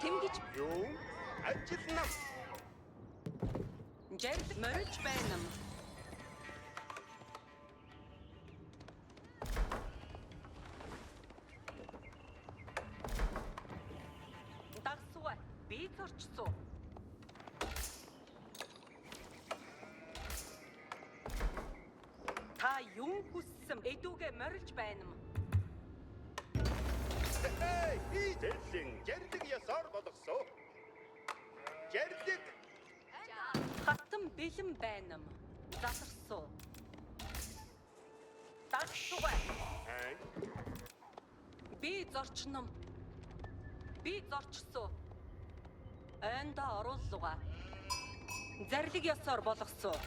тэмгэж Юу? Ажиллана. Жарлиг морилж байна. Дагсуй. Би зорчсон. Та юу хүссэн? Эдүгэ морилж байна. Би зэлэн жарлиг ясаар болгосон. Жарлиг. Хатан бэлэн байна. Заларсуу. Дагсуй. Би зорчсон. Би зорчсон. Айнда орууллуга. Зарлиг ясаар болгосон.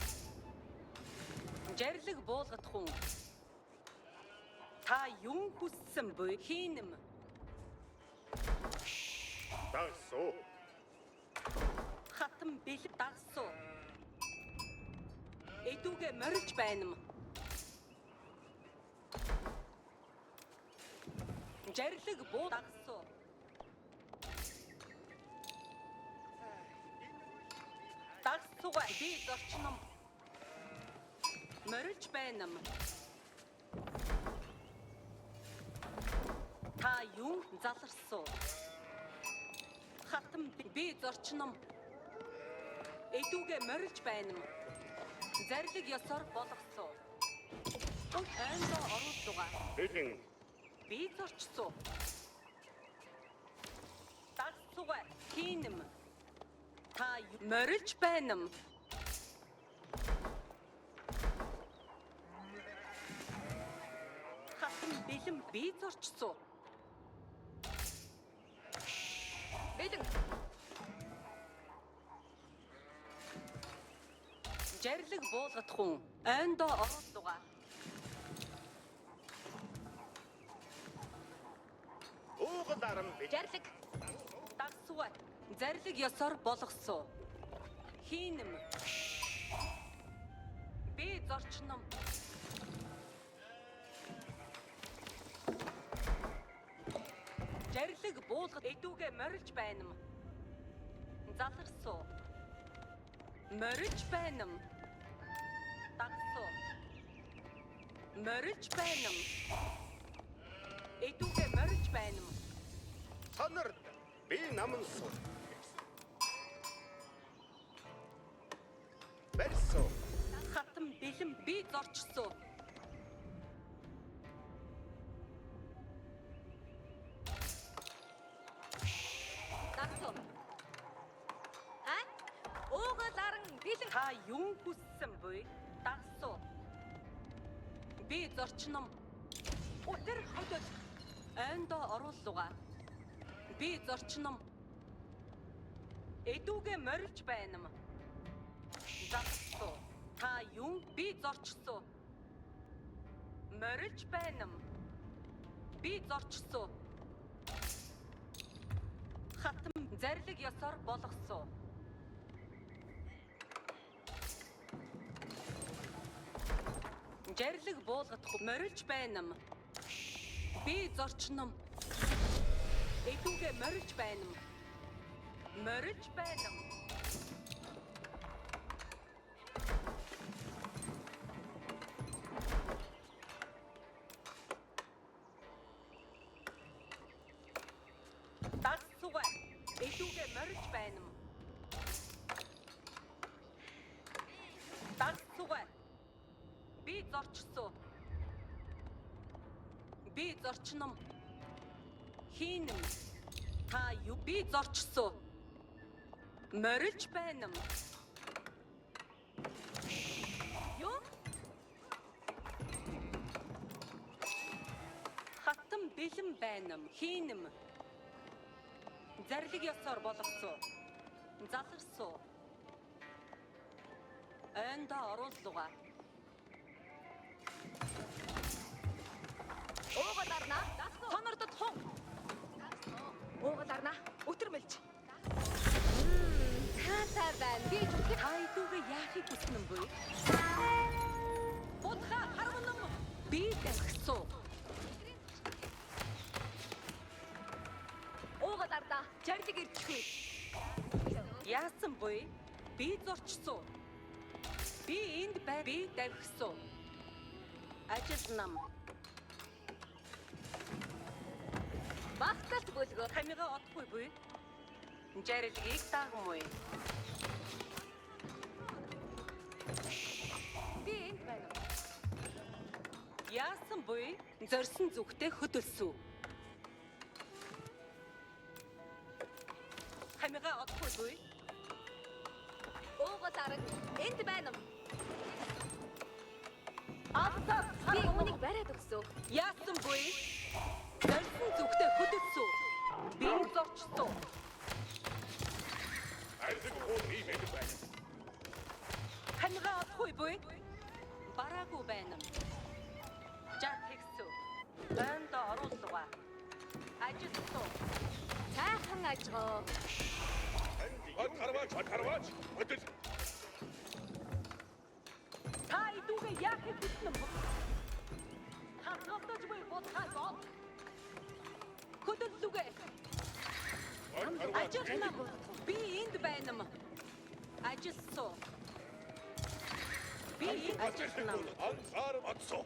Жарлиг буулгах хүн. Та юу хүссэн буй? Хийнэм. Дагсуу. Хатан бэлэг дагсуу. Эдүгэ морилж байна. Жарлиг буу дагсуу. Дагсуугаа би зорчном. Морилж байна. Та юу заларсуу? Хатан би зорчном. Эдүгэ морилж байна. Зарлиг ёсоор болгосон. Айнда орууллуга. Бэлэн. Би зорчсон. Дагсуугаа хийнэм. Та морилж байна. Хатан бэлэн би зорчсон. Бэлэн. Жарлиг буулгах хүн. Айнда орууллуга. Уугал арам бич. Жарлиг. Дагсуугаа. Зарлиг ёсоор болгосон. Хийнэм. Би зорчном. Жарлиг буулгад эдүгэ морилж байна. Заларсуу. Морилж байна. Дагсуу. Морилж байна. Эдүгэ морилж байна. Санарт. Би наман суу. Барьсуу. Хатан бэлэн би зорчсон. Дагсуу. Уугал аран бэлэн. Та юу хүссэн буй? Дагсуу. Би зорчном. Өтер хөдөл. Айнда орууллуга. Би зорчном. Эдүгэ морилж байна. Дагсуу. Та юу би зорчсон. Морилж байна. Би зорчсон. Хатан зарлиг ёсоор болгосон. Жарлиг буулгах морилж байна. Би зорчном. Эдүгэ морилж байна. Морилж байна. Дагсуугаа. Эдүгэ морилж байна. Дагсуугаа. Би зорчсон. Би зорчном. Хийнэм. Та юу би зорчсон. Морилж байна. Юу? Хатан бэлэн байна. Хийнэм. Зарлиг ёсоор болгосон. Заларсуу. Айнда орууллуга. Уугал арна. Сонордод хун. Уугал арна. Өтөрмөлж. Таатай байна. Би зүг тайдууга яахыг хүснэ юм буй? Бодха харманам. Би дэлгэсүү. Уугал арна. Жарлиг ирчихвээ. Яасан буй? Би зурчсан. Би энд бай. Би давхсан. Ажил нам. Багталт бөлгөө. Хамига одохгүй буй. Жарилгийг даагмгүй. Би энд байна. Яасан буй? Зорьсон зүгтээ хөдөлсөв. Хамига одохгүй буй. Ууга дараг энд байна. Авсаа Би үүнийг бариад өгсөв. яасан буй? Зорьсон зүгтээ хөдөлсөв. Би зорчсон. Айсэг хөө би мэг байна. Хамига одохгүй буй. Бараагүй байна. Жаа тэгсв. Энд оруулгаа. Ажилтсан. Сайхан ажгаа. Харваач. Өдөр. Та идүүгээ яах гэсэн юм? Хатгалтаж буй бодхай бод. Хөдөлсүгэ. Ажилтна. Би энд байна. Ажилтсан. Би энд ажилтна. Анхаар атсоо.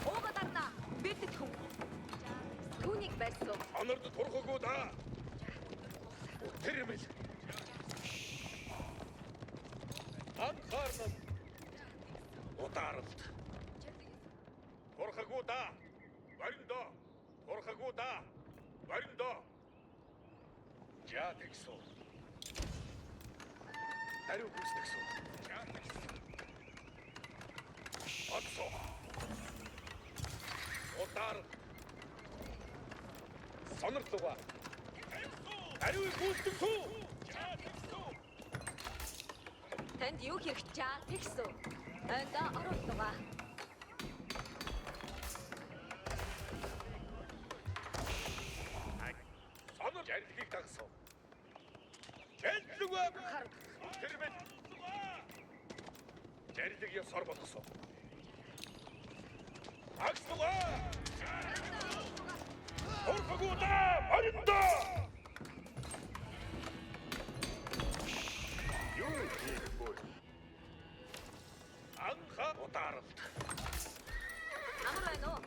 Ууга дарна. Бид хүн. Түүнийг барьсав. Анард турхаггүй да. Тэрмэл. Анхаар нам. Утааралт. Турхаггүй да. Вариндо. Турхаггүй да. Вариндо. Жаатексо. Дариу гүстексо. Атсо. Утаар. Сонирхлоо. Дариу гүстексо. Танд юу хэрэгтэй? Тэгсв. Энд оруулгаа. Сонор жарилгийг дагсав. Жэллүгэ. Тэрмэл. Жарилыг ясаар болгосоо. Агслуга. Орхогуда, аринда. Юу хийхгүй. Анха утааралт. Амар байна уу?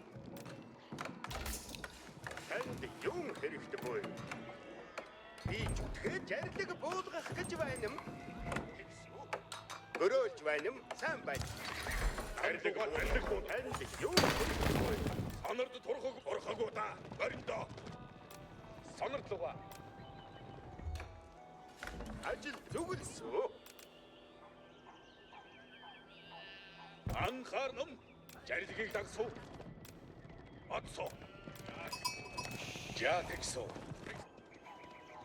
Танд юм хэрэгтэй буй. Би тэгэхээр жарилыг буулгах гэж байна юм. Өрөөлж байна юм. Сайн байна. Жарилыг буулгах танд юм хэрэгтэй буй. Сонорд турхаггүй да. Бориндоо. Сонордлоо. Ажил зүгэлсөө. Анхаарном жарилгийг дагсуу. Атсоо. Жаатексо.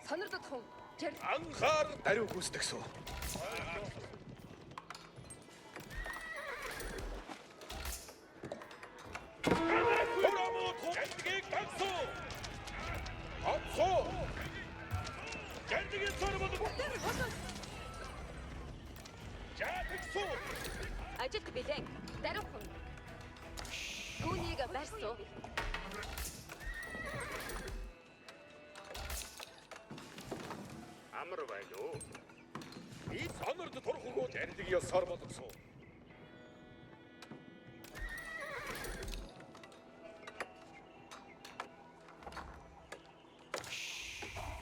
Сонирдод хүн. Анхаар дариу гүйцэтгсүү. Хурамут хэмжгийг тагсуу. Атсуу. Жандгийн цорбод Жаатексо. Ажилд билэн. Даруй хүн. Түүнийг барьсав. Амар байна уу? Би сонорд турхаггүй жарилыг ясаар болгосоо.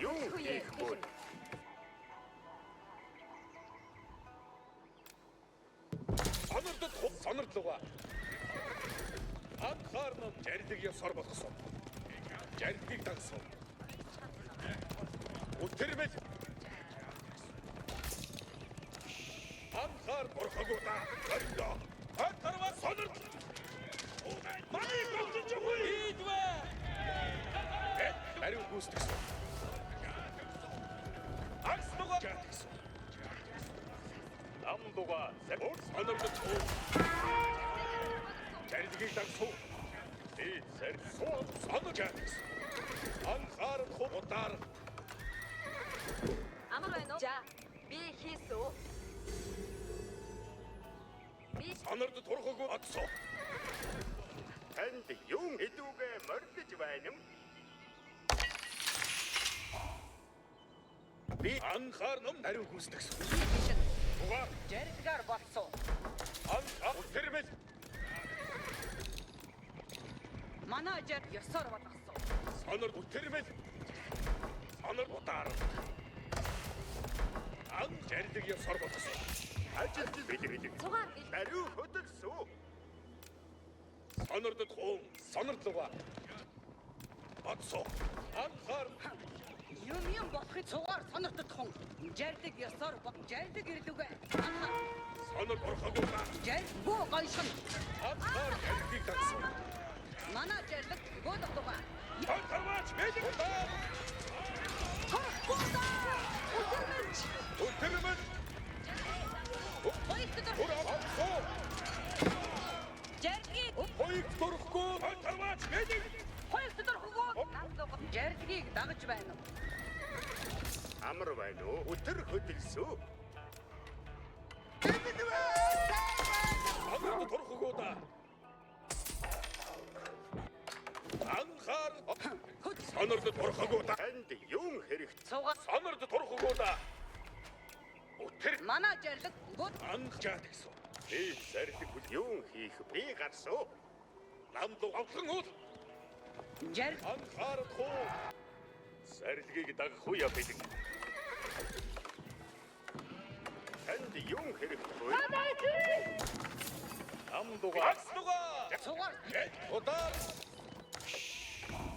Юу хийхгүй. Сонордлоо. Анхаар нам жарилыг ясаар болгосоо. Жарилгийг дагсуу. Өтөрмөл. Анхаар борхогоо та. Бориндо. Хатарва сонорд. Май гомдож өгөө. Идвэ. Дариу гүйцэтгсэн. Агслуга. Намдуга. Сонорд. Жарилгийг дагсуу. Би зэрсүү. Сонорд. Анхаар хутаар. Амар байна уу? За. Би хийсв. Би Санард турхаагүй атсоо. Танд юу хэдүүгээ мордож байна юм? Би анхаарном ариу гүйцэтгэсэн. Угаар Жэрдгээр болсон. анхаар утэрмэл Манажер ёсоор болгосон. санар утэрмэл санар утаар ан зэрдэг ёсоор болгосон. Ажилч бид Цугаар бэлдээ. ариу хөдөлсөө. Санард туун санарлуга атсоо анхаар Юм болохыг цугаар санартад хон. Жэрдэг ёсоор жэрдэг ирлүүгээ. санар орхагуу Жэр боо гайшин. анхаар зэрдгийг тагсан. Манажерлэг боодогдугаа. Тантарвач мэдээ утаа Утэрмэж. утэрмэл Хоёртдор ураа атсоо жэрдгийг хоёрт турахгүй тантарвач мэдээ хоёртдор хөгөө. Жэрдгийг дагаж байна. амар байна уу? Өтөр хөдөлсөө. Санард турхагуу да. Анхаар санард турхагуу да. Энд юу хэрэгтэй? Цугаар Санард турхагуу да. Өтөр манажерлэг бод анхчаад гэсэн. Би зарилэг юу хийх би гарсуу. Намд авсан уу? жэр Анхаар хуу. Зарилгийг дагах уу яа бид. Энд юу хэрэгтэй? Намдуга. цугаар Удар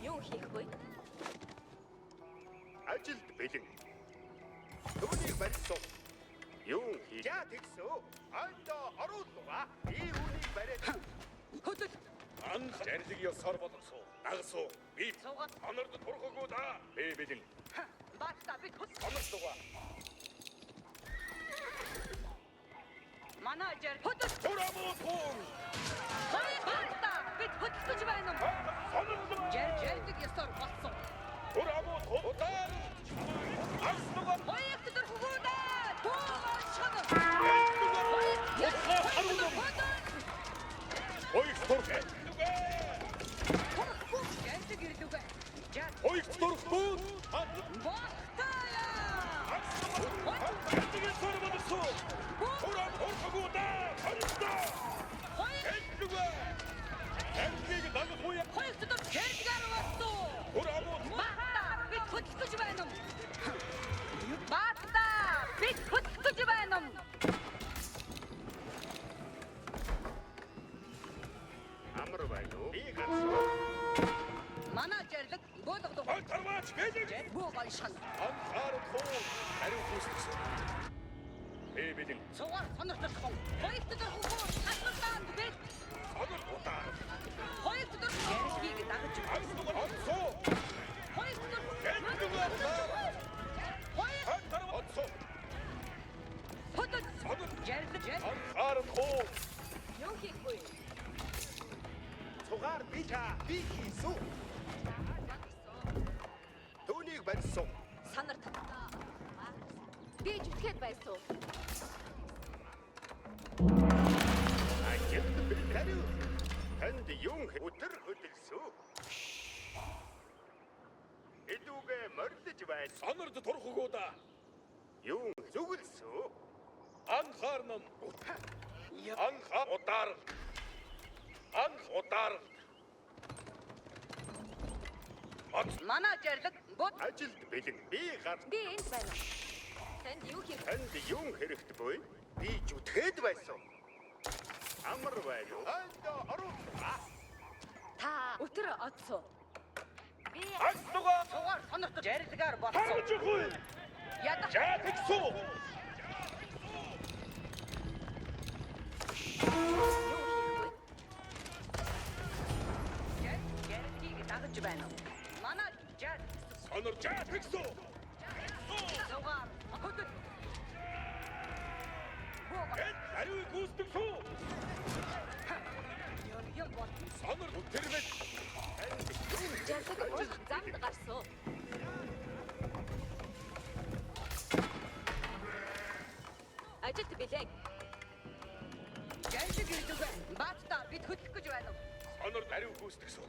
Юу хийх вэ? ажилд бэлэн. Түүнийг барьсан. Юу хийж тэгсөө? Анда оруулгаа. Би үүнийг бариад хөдөл анх зарилэг ёсоор болгосон. Дагсуу. Би цугаар санард турхагуу да. Би бэлэн. баста бид хөдөл Санардуга. манажер хөдөл Турамуутун. баста бид хөдөлж байна. Санардуга. Жэрдэг ёсоор болсон. Турамуутун. Удар. Аснуга. Хоёртдор хөгөөдөө. Боо шог. Хоёрт турхаа. Жэрдэг ирлүүгээ. Жэр Хоёрт турхгүй. бохтая. Зарилэг ёсоор болгосон. Турам турхагуу да. Санардуга. Эндүгэ. Эндгийг дагах уу яа? Хоёртдор жэрдгээр болсон. Турамуутун. Баста бид хөдөлж байна. Баста бид хөдөлж байна. Амар байна уу? Би гарсуу. Манажерлэг боодогдугаа. Тантарвач мэдээ. Жэр боо гайшин. Анхаар хуу. Ариу гүйцэтгэсэн. Би бэлэн. Цугаар санартад хон. Хоёртдор хөгөө хасмартаанд бид Санар утаар. хоёртдор жэрдгийг дагаж байна. Аснуга. Атсоо. Хоёртдор Эндүгэ утаар. хоёр Тантарвач. Атсоо. хөдөл Санар. жэр Анхаар хуу. Юу хийх вэ? Цугаар би хийсүү. Түүнийг барьсан. Санарт. Би зүтгээд байсан. Ажилд бэлэн. Танд юу өтөр хөдөлсөө. Эдүгэ мордож байна. Санард турхагуу да. Юу зүгэлсөө. Анхаар нам. Анхаар удар. Анх удар. манажерлэг бод Ажилд бэлэн. Би гар. Би энд байна. Танд юу хийх? Танд юу хэрэгтэй буй? Би зүтгээд байсан. Амар байна уу? Анда оруулаа. Та өтөр оцсоо. Би Аснуга. цугаар санартад жэрдгээр болсон. Харж өгөө. Ядах За тэгсүү. юу хийх вэ? жэрдгийг дагаж байна. Манаж жэр Санар за тэгсүү. цугаар хөдөл боо Энд ариу гүйцэтгэв. юм бол Санар өтөрмөл. Жарлаг уул замд гарсан. Ажилд бэлэн. жэрдэг ирлүүгээ. гүйцэтгэсэн.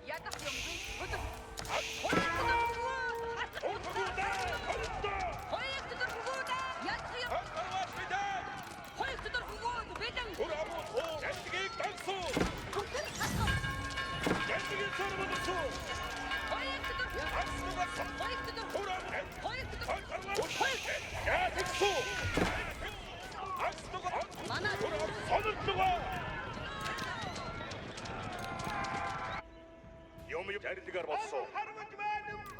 Ядах юмгүй. Хөдөө. Орхогоодаа. Хондоо. Хоёрт дөрвгөөдөө. Ядах юм. Хатарваш мэдээ. Хоёрт дөрвгөөдөө бэлэн. Турамууд хоо. Жандгийг дансуу. Жандгийг сорводсуу. Хоёрт дөрвгөөдөө. Аснугас. Хоёрт дөрвгөөдөө. Турамууд. Хоёрт Хатарваш. дөрвгөөдөө. Яатсуу. Аснугас. Манай Турамууд сонирхлоо. Юм жарилгаар болсон.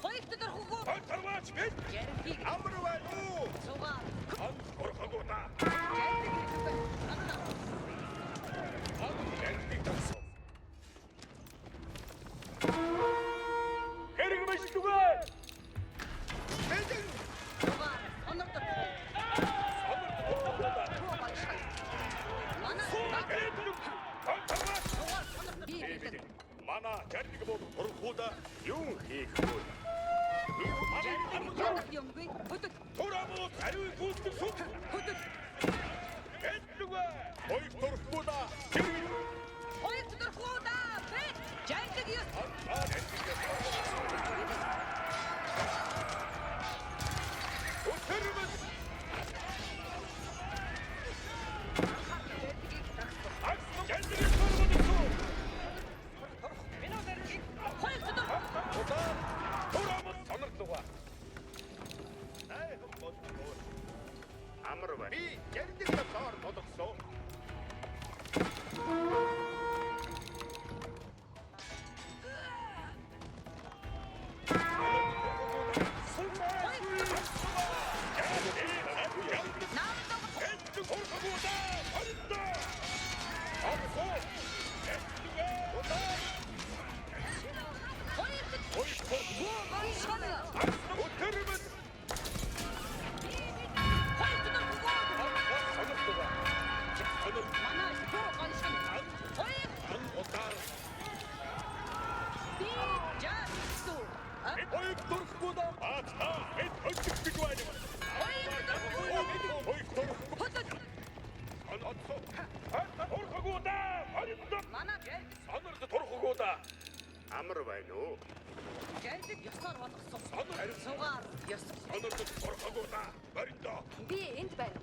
хоёрт дөрвгөөдөө. Хатарваш мэд. Ярдгийг Амрваа юу? цугаа. Ан орхогоодаа. Ярдгийг ирдэг. Анна. Жандгийг дансуу. Хэрэг мэшлүгэ. Мэдэн. Цугаа. Онорт. Манай цугаа онорт. Би бэлэн. Мана жардыг бод турхуда юу хийх вэ? Ядах юмгүй. Хөдөө. Турамууд хариу гүйцэтгэсэн. Хөдөө. Эдлүгэ. Хоёр турхуда. Хоёрт дөрвгөөдөө. Бэл. Жаргыг ёс. Өтөрмөс. Жандгийг сорводсуу. Хоёрт дөрвгөөдөө. Турамууд сонирхлоо. Амрваа. Би жардыг сор бодгосоо. Амар байна уу? Жаргыг ёсоор болгосон. Цугаар ёс. Анард орхогоодаа. Бариндаа. Би энд байна.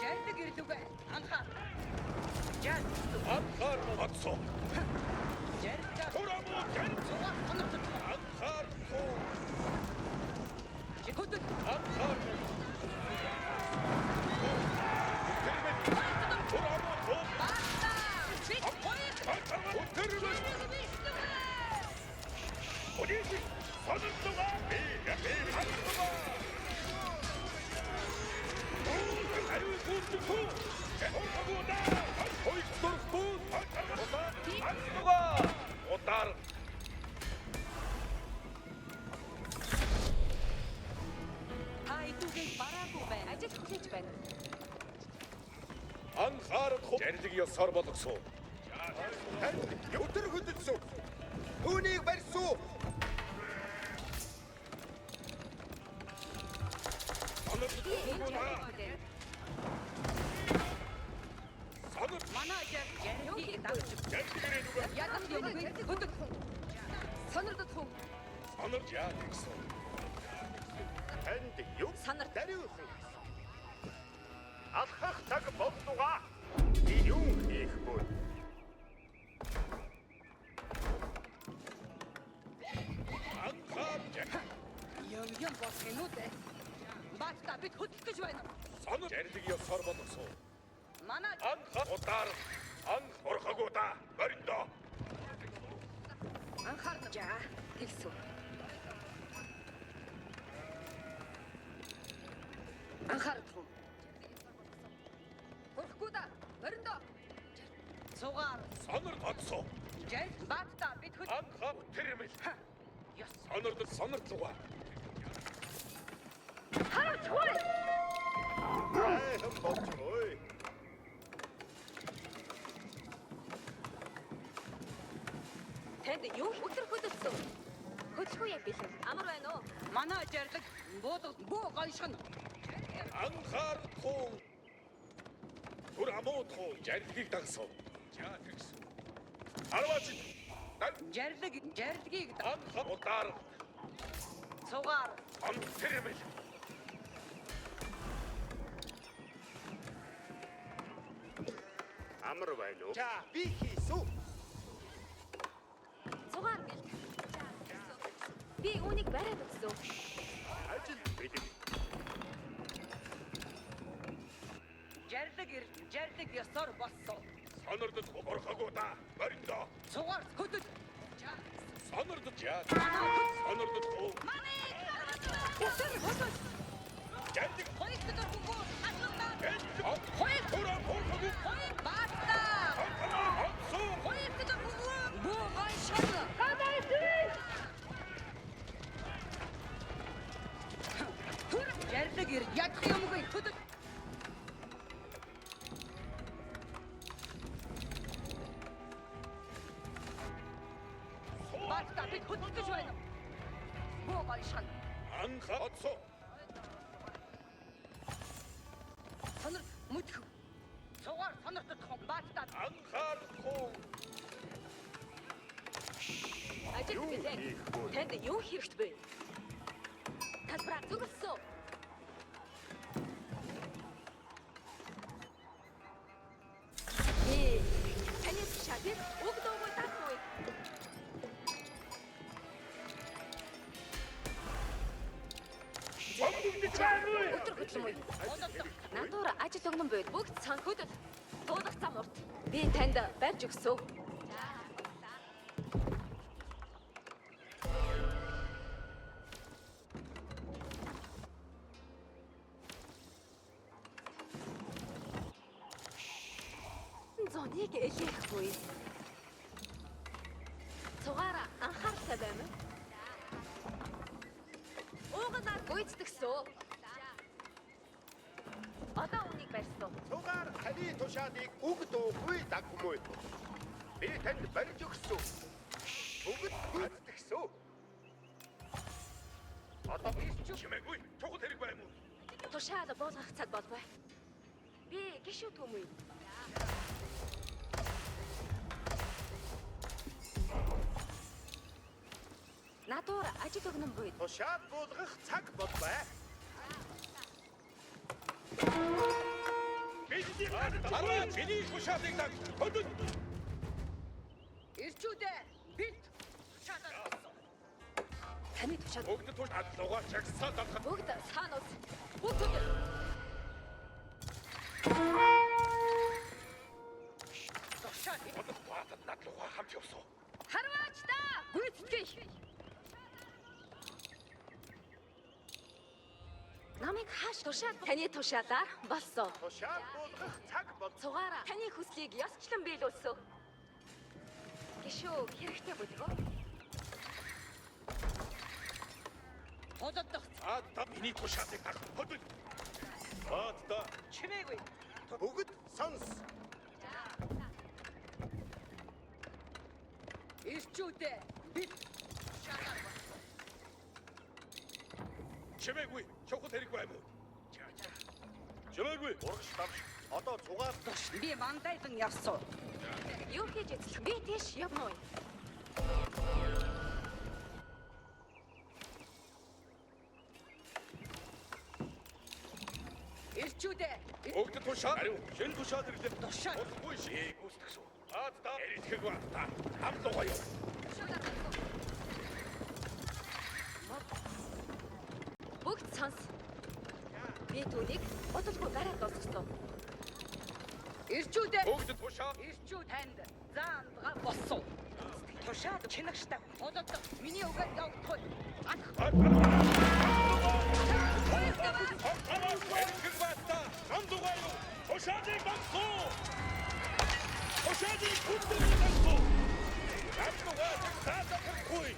Жаргыг ирлүүгээ. Анхаар. Жарг. Анхаар батсоо. Жаргыг. Турамууд жанд. Цугаар онорт. Анхаар суу. Хөдөө. Анхаар. Турамууд суу. Баста. Бит. Хоёрт. Өтөрмөс. Полис. Сонирхлоо. Хариу гүйцэтгэсэн. Орхогоодаа. Хоёр дөрвгөө. Аснугаа. Удар. Та идүүгээ бараагүй байна. Ажил хүлээж байна. Анхаарал жарлыг ёсоор болгосон. Өдөр хөдөлсөн. Түүнийг барьсуу. Манай жаргыг дагж. Ядах юмгүй. Хөдөө. Сонирдод хүн. Анар яа гэсэн. Танд юу Санар. дариусан. Алхах цаг боллуга. Би юу хийх вэ? Анхаар Юм болох юм уу те? Баста бит хөдлөх гэж байна. санар жарлыг ёсоор болгосон. Манай Анхаар удар. Анх орхогоодаа. Бариндаа. Анхаарна. За, хэлсүү. Анхаард хүн. Хөрөхгүй да. Мориндоо. цугаар. Санар татсоо. Жарг. Баста бит хөдлөх. Анхаар тэрмэл. Ёс. Санарлуга. Хараач хөөе. Хэн болчихгүй. Танд юу өдөр хөдөлсөн? бэлэн. Амар байна уу? Манай жардаг буу гоншгон. Анхаарахгүй. Түр амуудахгүй жардгийг дагсав. За тэгсэн. Арваач. Жарлыгийг Анхаа удаар цугаар амтэрмэл. Амар байна уу? За би хийсүү. Цугаар бэлд. Би үүнийг бариад өгсөн. Ажил бэлэг. жардаг ёсоор болсон. Сонордод орхагоо да. Баринда. Цугаар хөдөл. Сонордод яа. Сонордод оо. Хөдөл. Жардаг. Хоёр өдөр хөнгөө хасуултаа. Хоёр. Тура орхагоо. Баста. Онцоо. Хоёр өдөр хөнгөө буу гоншгон. Жардаг ядах юмгүй хөдөл. Баста бид хөдөлж байна. Буу гоншгон. Анхаа оцоо. Сонор мүдх. Цугаар сонортод хон баста. Анхаарахгүй. Ажил бэлэн. Танд юу хэрэгтэй вэ? Талбараа зүгэлсэн. Таны шатыг өгдөөгүй татмаа. Өдөр хөдлөм үү? Натур ажил өгнөн байд бүгд цанхөд дуудах зам урт. Би танд барьж өгсөө. Зоныг элэхгүй. Цугаараа анхааралтай байна уу? Ууганаар гүйцэтгэсөө. Одоо үнийг барьсан. Цугаар таны тушаалыг өгдөөгүй дагмуу. Би танд барьж өгсөө. Бүгд гүйцэтгэсөө. Одоо чимээгүй. Чухал хэрэг байна уу? Тушаал болгох цаг болбой. Би гişүү төмөй. Натур ажил өгнөн буй. Тушаал буулгах цаг болбай. Араа миний тушаалыг даг. Хөдөл. Ирчүүдээ бэлт. Чатаа. Таны тушаал Бүгд тушаал лугаар чагсаад авах. бүгд цаанууд. Бүгд Тушаал. Одоо баатад надлуугаа хамт явсан. харваач та. Гүйцэтгэх. Намайг хааш тушаал таны тушаалаар болсон. Тушаал буулгах цаг бол. Цугаараа таны хүслийг ёсчлон биелүүлсэн. Гişүү хэрэгтэй бүлгөө. Холодох. Та миний тушаалыг даг. Хөдөл. Баатда Чимээгүй. Бүгд сонс. Ирчүүдээ бэлт. чимээгүй. Чухал хэрэг байна уу? Чимээгүй. Урагш давш. Одоо цугаар Би мандайдан явсан. Юу хийж эзлэх? Би тийш явна уу? Ирчүүдээ Бүгд тушаал. Ариу шин тушаал ирлээ. Тушаал. Усгүй шийг үстгсэн. Баатда эритгэх баатда. Хамлуугаа юу? Бүгд сонс. Би түүнийг бодолгүй гараад дуусгасан. ирчүүдээ Бүгд тушаал. ирчүү танд заандгаа болсон. Тушаад чинагштай. Холодох. Миний үгээр явахгүй. Эритгэх баатда. Хамлуугаа юу? Тушаалыг дагсуу. Тушаалыг хүндэлсэн. Хамлуугаа чагсаадахгүй.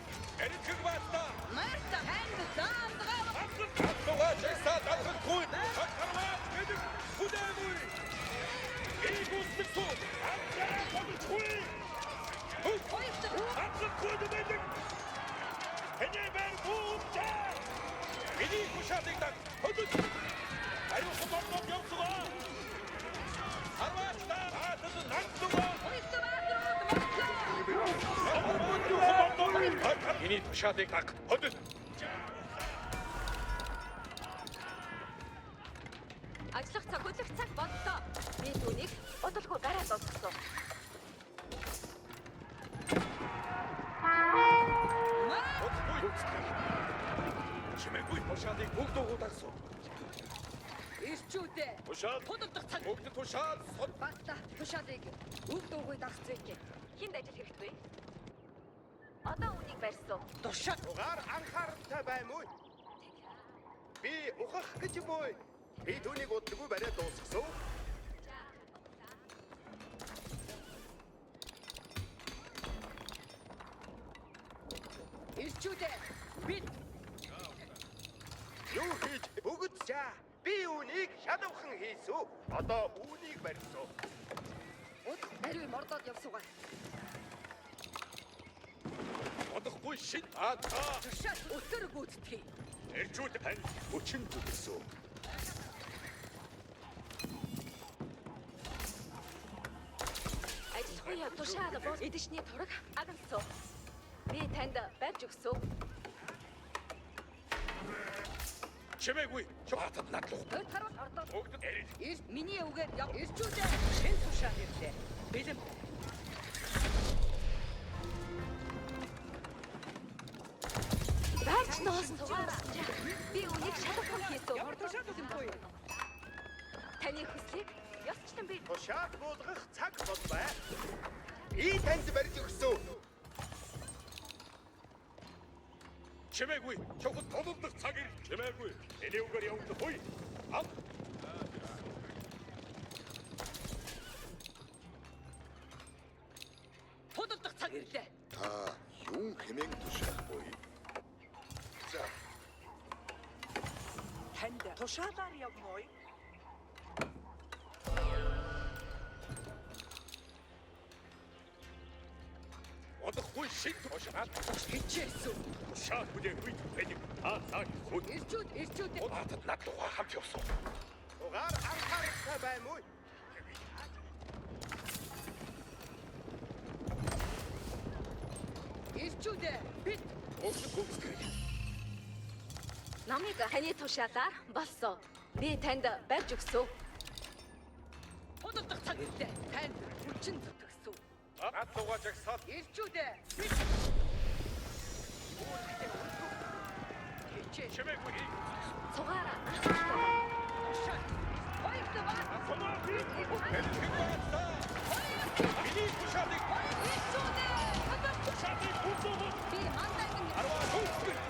Эритгэх баатда. Марта танд заандгаа Хамлуугаа чагсаадахгүй. Хамлуугаа гэдэг хүнэмүй. Игүүсдэхүү. Хамлуугаа бодчихгүй. Хамлуугаа гэдэг. Эний бэр тушаалыг аг. Хөдөл. Ажиллах цаг хөдлөх цаг боллоо. Би түүнийг бодолгүй гараад олгосон. Чимээгүй тушаалыг бүгд угуудагсан. Ирчүүдээ. Тушаал. Худалдах цаг. Бүгд тушаал. Бата тушаалыг үг дуугүй дагцээч. Хинд ажил хэрэгтэй вэ? Одоо үнийг барьсан. Тушаал. Дугаар анхааралтай баймуу. Би ухах гэж юм уу? Би түүнийг удалгүй бариад дуусгасан. Ирчүүдээ. Бид Юу хийж бүгд чаа. Би үүнийг шалавхан хийсүү. Одоо үүнийг барьсан. удах нарийн мордоод явсуугаа. Бодохгүй шин та. Тушаал өтөр гүйцэтгэе. Эрчүүд тань хүчин төлсөн. Ажиллахгүй яв тушаал бол эдэшний тураг агнцсан. Би танд барьж өгсөн. Чимээгүй чухатад надлах. Хойд харвал ордоод. Бүгд эрил. Ир миний үгээр яв. Ирчүүдээ. Шин тушаал ирлээ. Бэлэм. Барьж ноосон тугаараа. Би үнийг шалгах хийсэн. Тушаал үзэмгүй. Таны хүслийг ёсчлан би Тушаал буулгах цаг болбай. Би танд барьж өгсөн. Чимээгүй чухал тулдах цаг ир. Чимээгүй. Эний үгээр явуулах үе. Ав. Худалдах цаг ирлээ. Та юун хэмээн тушаах буй? За, Танд тушаалаар явмой. Бодохгүй шин тушаал. Хичээсэн. Тушаал бүдээ үе байдаг. Цаг хүд. Ирчүүд. Удаатад надлах хамт явсан. Дугаар анхааралтай баймуу. Ирчүүдээ. Бид Бүгд гүцгэй. намыг ханы тушаалаар болсон. Би танд барьж өгсөн. худалдах цаг ирлээ. Танд хүчин зүтгэсэн. Надлууга жагсаад Ирчүүдээ. Бид хичээ. чимээгүй. Цугаараа. Тушаал. Хоёрдоо. Сонор би. Миний тушаалыг Ирчүүдээ. тушаалыг бүгд угууд. Би мандагын Арваа төгсгөл.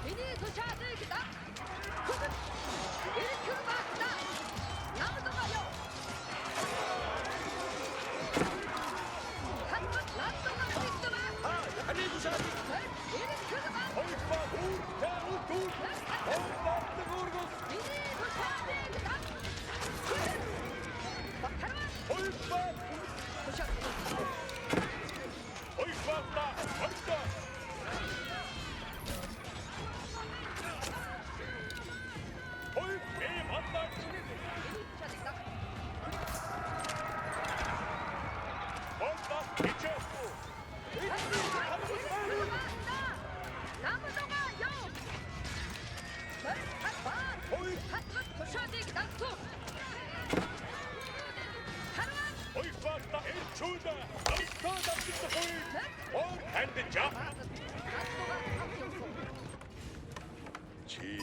Миний тушаалыг даг. Ирэх багта. Намдгаа ёо. Хатмат намдгаа битвэ. Хани тушаалыг Ирэх баг. хоёрдоо үүртэй үтүүр. Хоёрдоо нүргүс. Миний тушаалыг даг. Бахарва. Хоёрдоо Тушаал. хоёрдоо хоёрдоо. Хоёрдоо мандаа. Тушаалыг даг. Хоёрдоо хичээхгүй. Намдгаа ёо. Хатмат тушаалыг даг. Харван. Хоёрдоо эрчүүд. Хоёрдоо дамжих хоёр. Өөр хандж. чи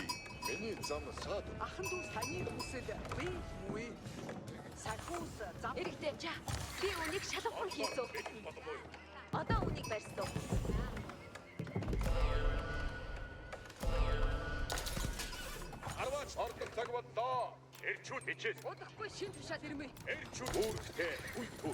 миний зам саад. Ахан дүү саяны хүсэл би мүй. Сахус зам. Эрэгтэй жаа. Би үнийг шалгах хийсэн. Одоо үнийг барьсан. Арваач ордог цаг боллоо. Эрчүүд хичээс. Удахгүй шин тушаал ирмээ. Эрчүүд үүрэгтэй. Үе түү.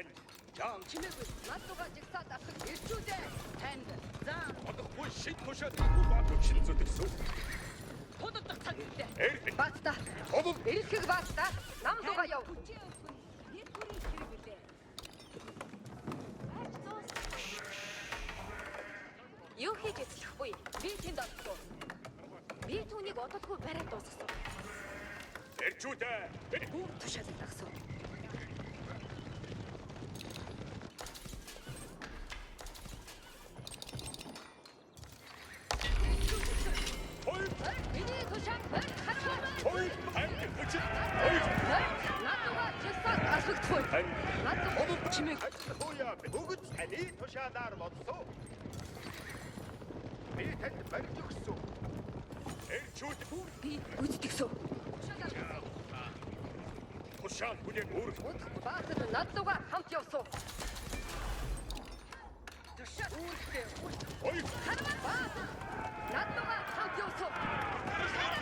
танд. Жан Чимээгүй надууга жигсаад авах ирчүүдээ танд зан одохгүй шид тушаад ихгүй бат хүчин зүтгэсэн. тодордог цаг үедээ. Эрдэнэ. Баста. Тодор. Эрэлхэг баста. Намдууга яв. Юу хийж эзлэхгүй? Би тэнд орлоо. Би түүнийг ододгүй бариад дуусгасан. Эрчүүдээ. Бүр тушаалд агсав. Хоёр. Миний тушаал хараа. Хоёр. Танд хүчин. Хоёр. Надууга жигсаад авах Танд. надууга чимээг Хөөе бүгд таны тушаалаар бодсон. Би танд барьж өгсөн. Эрчүүд. би гүйцэтгсэн. Тушаал бүлээн үүрэг. Баатад надууга хамт явсан. Тушаал үүрэгтэй. Хоёр. Надууга хамт явсан.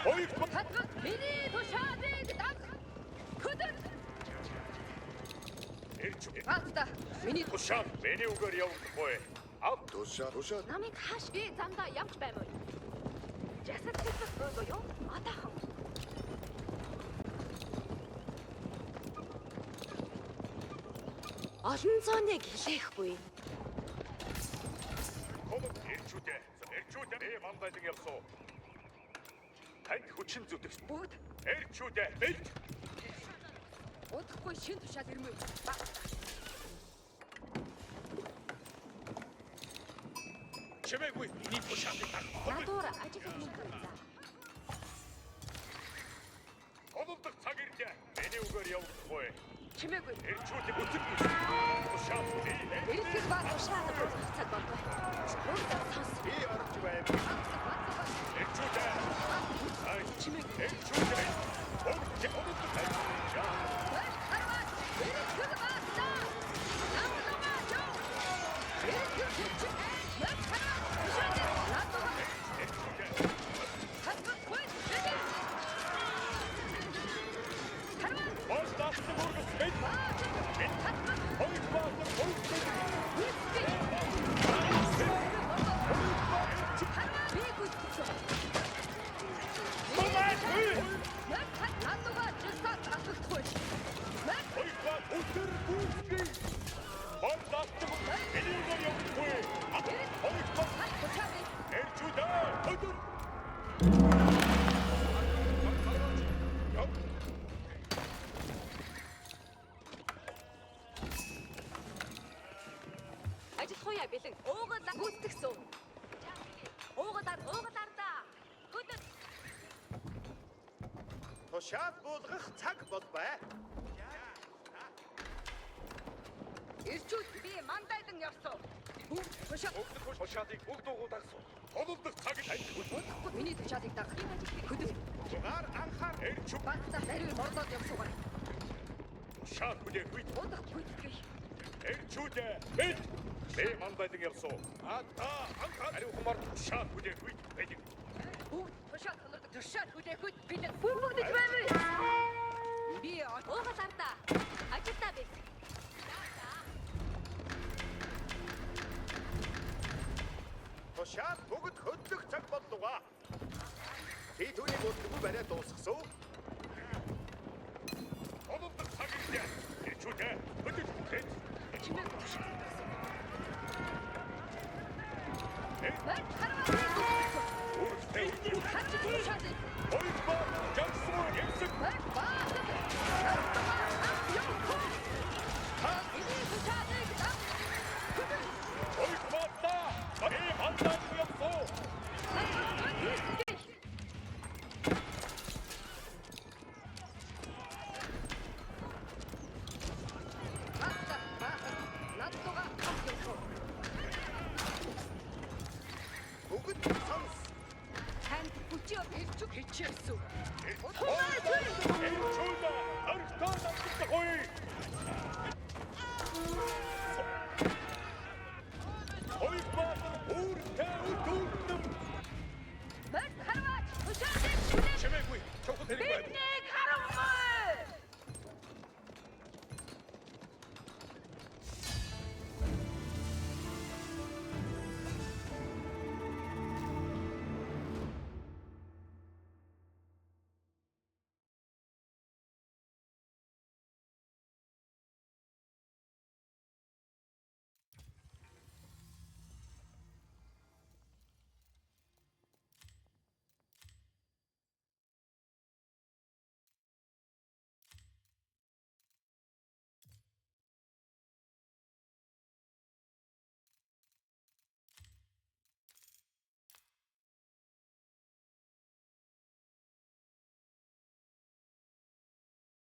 Хоёр. Хатгал миний тушаалыг даг. Хөдөр Эрчүүд. баста. Миний Тушаал миний үгээр явахгүй. Ав. Тушаал. Намайг хааш би замдаа явж баймаа. Жасад хэлбэл бөгөө юу? Атахан. Олон зооныг хэлээхгүй. Комод эрчүүдээ. Эрчүүдээ би мандайлан явсан. Танд хүчин зүтгэсэн. бүгд Эрчүүдээ. Бэлт. удахгүй шин тушаал ирмээ. Баста. Чимээгүй миний тушаалыг таг. Надуур ажил мөнгө за. Одолдох цаг ирлээ. Миний үгээр явахгүй. Чимээгүй. Эрчүүдийг үтэг. Тушаал бүлээн. Эрэлхэг баста. Шаалга болох цаг болов. Бүгд сонс. Би орж байв. Эрчүүдээ. Ай. Чимээгүй. Эрчүүдээ. Бүгд одолдох цаг. Эрэлхэг баста. Надууга яв. Эрэлхэг хүчин. Надууга Эрчүүдээ. хатгал хүйс. Бос дассан бүргс бэлт. Хоёр баасан хөрөхгүй. Би гүйцэтгэсэн. Бомбай. Надууга жигсаад авахгүй. Хоёр баасан өдөр гүйцэтгэе. Бос дассан миний үгээр явахгүй. Хоёр баасан эрчүүдээ. Өдөр. Ажил хуяа бэлэн. Уугалаа гүйцэтгсэн. Уугалаар да. Хөдөр. Тушаал буулгах цаг болбай. Ирчүүд би мандайдан явсан. Бүгд тушаал. Өгдөх тушаалыг бүгд угуудагсан. Одолдох цаг танд хүчин. Удахгүй миний тушаалыг даг. Хөдөр Дугаар анхаар Эрчүүд. баста хариу морлоод явсуугаар. Тушаал бүлээн үйд. Удахгүй гүйцэтгэе. Эрчүүдээ. Бэлт. Би мандайлан явсан. Анхаар. Ариу хумар тушаал бүлээн үйд. Бэлт. Бүгд тушаал хонордог. Тушаал хүлээхэд бид Бүгдэж баймаа. би Уугалаар да. Ажилдаа бэл. тушаал бүгд хөдлөх цаг боллоо. Би түүнийг удахгүй бариад дуусгасан. Одолдох цаг ирлээ. Эрчүүдээ. Өдөр. Бэлт. чимээг тушаал. Үүрэгтэй. Тушаал. Хоёр баасан жагсан явсан. Хоёр баасан. Би мандайлан явсан. Бүгд сонс. Танд хүчээр ирчүг хичээсэн. Эрчүүд.